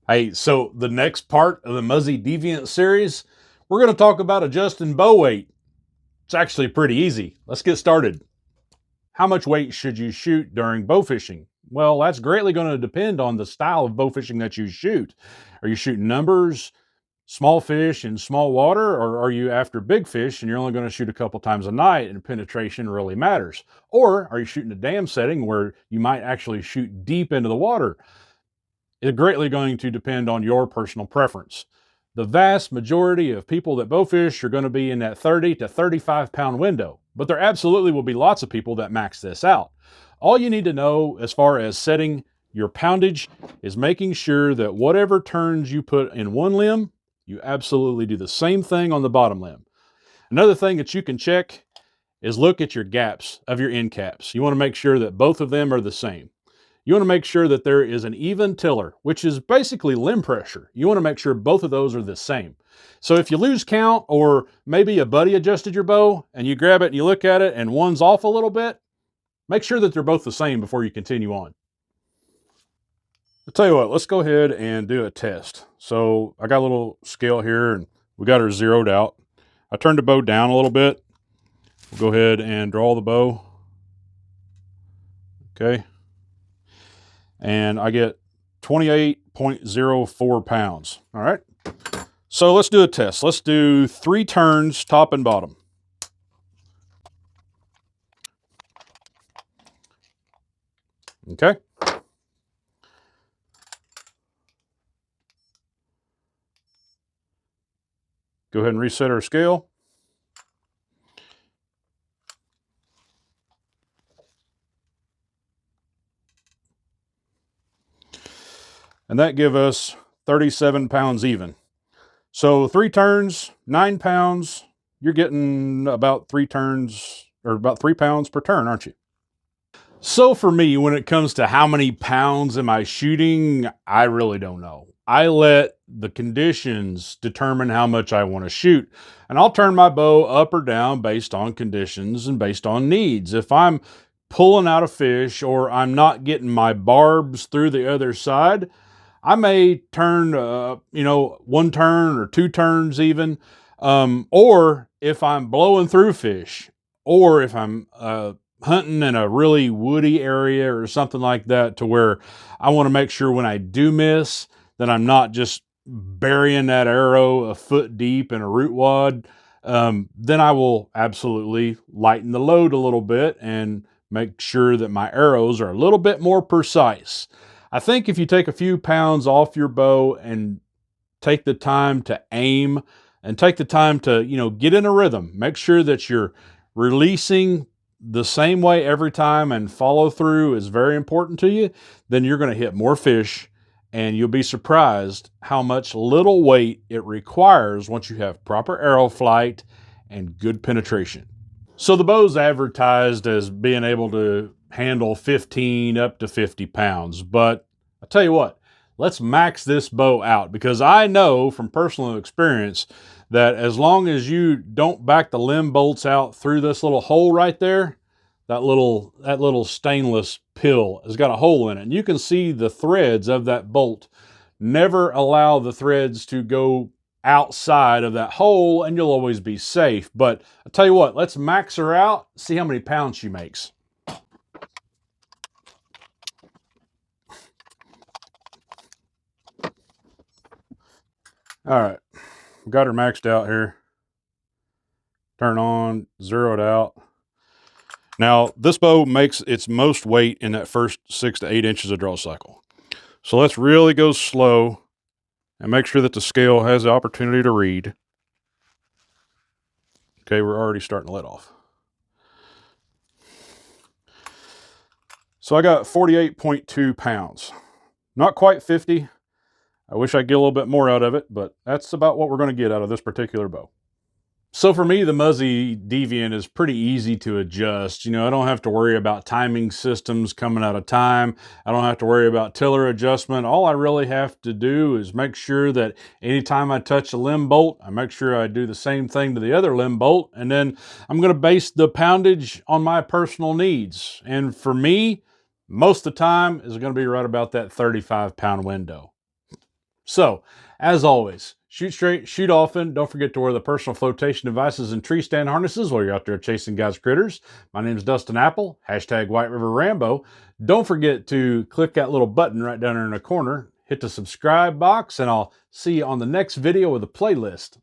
Hey, so the next part of the Muzzy Deviant series, we're going to talk about adjusting bow weight. It's actually pretty easy. Let's get started. How much weight should you shoot during bow fishing? Well, that's greatly going to depend on the style of bow fishing that you shoot. Are you shooting numbers, small fish in small water, or are you after big fish and you're only going to shoot a couple times a night and penetration really matters? Or are you shooting a dam setting where you might actually shoot deep into the water? It's greatly going to depend on your personal preference. The vast majority of people that bowfish are going to be in that 30 to 35 pound window, but there absolutely will be lots of people that max this out. All you need to know as far as setting your poundage is making sure that whatever turns you put in one limb, you absolutely do the same thing on the bottom limb. Another thing that you can check is look at your gaps of your end caps. You want to make sure that both of them are the same. You want to make sure that there is an even tiller, which is basically limb pressure. You want to make sure both of those are the same. So if you lose count, or maybe a buddy adjusted your bow and you grab it and you look at it and one's off a little bit, make sure that they're both the same before you continue on. I'll tell you what, let's go ahead and do a test. So I got a little scale here and we got her zeroed out. I turned the bow down a little bit. We'll go ahead and draw the bow. Okay. And I get 28.04 pounds. All right. So let's do a test. Let's do 3 turns, top and bottom. Okay. Go ahead and reset our scale. And that give us 37 pounds even. So 3 turns, 9 pounds. You're getting about 3 turns, or about 3 pounds per turn, aren't you? So for me, when it comes to how many pounds am I shooting, I really don't know. I let the conditions determine how much I want to shoot. And I'll turn my bow up or down based on conditions and based on needs. If I'm pulling out a fish or I'm not getting my barbs through the other side, I may turn, 1 turn or 2 turns even. Or if I'm blowing through fish, or if I'm hunting in a really woody area or something like that, to where I want to make sure when I do miss that I'm not just burying that arrow a foot deep in a root wad, then I will absolutely lighten the load a little bit and make sure that my arrows are a little bit more precise. I think if you take a few pounds off your bow and take the time to aim and take the time to, get in a rhythm, make sure that you're releasing the same way every time, and follow through is very important to you, then you're going to hit more fish, and you'll be surprised how much little weight it requires once you have proper arrow flight and good penetration. So the bow's advertised as being able to handle 15 up to 50 pounds, but I tell you what, let's max this bow out, because I know from personal experience that as long as you don't back the limb bolts out through this little hole right there, that little stainless pill has got a hole in it, and you can see the threads of that bolt. Never allow the threads to go outside of that hole, and you'll always be safe. But I'll tell you what, let's max her out, see how many pounds she makes. All right, got her maxed out here. Turn on, zero it out. Now, this bow makes its most weight in that first 6 to 8 inches of draw cycle. So let's really go slow and make sure that the scale has the opportunity to read. Okay, we're already starting to let off. So I got 48.2 pounds. Not quite 50. I wish I'd get a little bit more out of it, but that's about what we're going to get out of this particular bow. So for me, the Muzzy Deviant is pretty easy to adjust. I don't have to worry about timing systems coming out of time. I don't have to worry about tiller adjustment. All I really have to do is make sure that anytime I touch a limb bolt, I make sure I do the same thing to the other limb bolt. And then I'm going to base the poundage on my personal needs. And for me, most of the time is going to be right about that 35-pound window. So, as always, shoot straight, shoot often. Don't forget to wear the personal flotation devices and tree stand harnesses while you're out there chasing God's critters. My name is Dustin Apple, hashtag White River Rambo. Don't forget to click that little button right down there in the corner, hit the subscribe box, and I'll see you on the next video with a playlist.